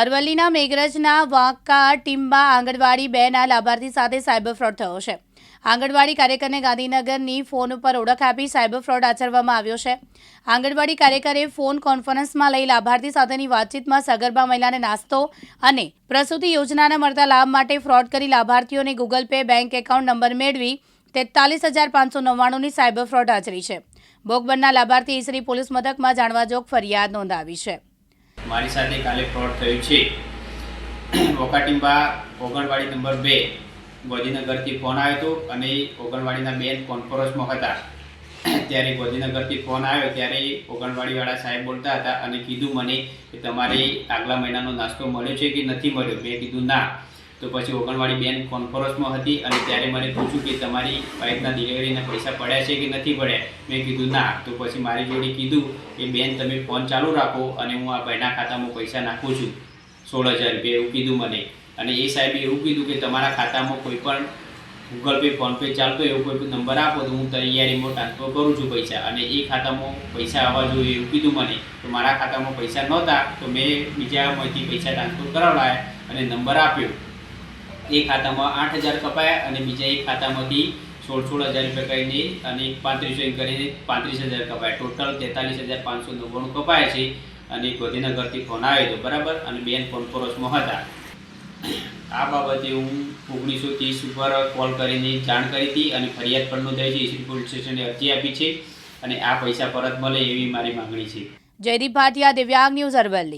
અરવલ્લીના મેઘરજના વાંકા ટીમ્બા આંગણવાડી 2ના લાભાર્થી સાથે સાયબર ફ્રોડ થયો છે। આંગણવાડી કાર્યકરને ગાંધીનગરની ફોન ઉપર ઓળખ આપી સાયબર ફ્રોડ આચરવામાં આવ્યો છે। આંગણવાડી કાર્યકરે ફોન કોન્ફરન્સમાં લઈ લાભાર્થી સાથેની વાતચીતમાં સગર્ભા મહિલાને નાસ્તો અને પ્રસૂતિ યોજનાના મળતા લાભ માટે ફ્રોડ કરી લાભાર્થીઓને Google pay bank account number મેળવી 43,599ની સાયબર ફ્રોડ આચરી છે। ભોગ બનનાર લાભાર્થી ઈસરી પોલીસ મથકમાં જાણવાજોગ ફરિયાદ નોંધાવી છે। મારી સાથે કાલે ફ્રોડ થયું છે। વોકાટીમ્બા ઓગણવાડી નંબર 2 ગોધીનગરથી ફોન આવ્યો હતો અને ઓગણવાડીના બેન કોન્ફરન્સમાં હતા। ત્યારે ગોધીનગરથી ફોન આવ્યો ત્યારે ઓગણવાડીવાળા સાહેબ બોલતા હતા અને કીધું મને કે તમારે આગલા મહિનાનો નાસ્તો મળ્યો છે કે નથી મળ્યો। મેં કીધું ના। તો પછી ઓગણવાડી બેન કોન્ફરન્સમાં હતી અને ત્યારે મને પૂછ્યું કે તમારી વાઇફના ડિલિવરીના પૈસા પડ્યા છે કે નથી પડ્યા। મેં કીધું ના। તો પછી મારી જોડે કીધું કે બેન તમે ફોન ચાલુ રાખો અને હું આ ભાઈના ખાતામાં પૈસા નાખું છું 16,000 રૂપિયા એવું કીધું મને। અને એ સાહેબે એવું કીધું કે તમારા ખાતામાં કોઈ પણ ગૂગલ પે ફોનપે ચાલતો એવું કોઈ નંબર આપો તો હું તૈયારીમાં ટ્રાન્સફર કરું છું પૈસા। અને એ ખાતામાં પૈસા આવવા જોઈએ એવું કીધું મને। તો મારા ખાતામાં પૈસા નહોતા તો મેં બીજામાંથી પૈસા ટ્રાન્સફર કરાવડાયા અને નંબર આપ્યો। એ ખાતામાં 8,000 કપાયા અને બીજા એક ખાતામાંથી 16,000 રૂપિયા કરીને અને 3500 કરીને 35,000 કપાયા। ટોટલ 43,599 કપાય છે। અને ગોધીનગરથી ફોન આવ્યો હતો બરાબર અને બેન કોન્ફરન્સમાં હતા। આ બાબતે હું 1930 ઉપર કોલ કરીને જાણ કરી હતી અને ફરિયાદ પણ નોંધાઈ છે। ઈસરી પોલીસ સ્ટેશને અરજી આપી છે અને આ પૈસા પરત મળે એવી મારી માંગણી છે। જયદીપ ભાટિયા, દિવ્યાંગ ન્યૂઝ, અરવલ્લી।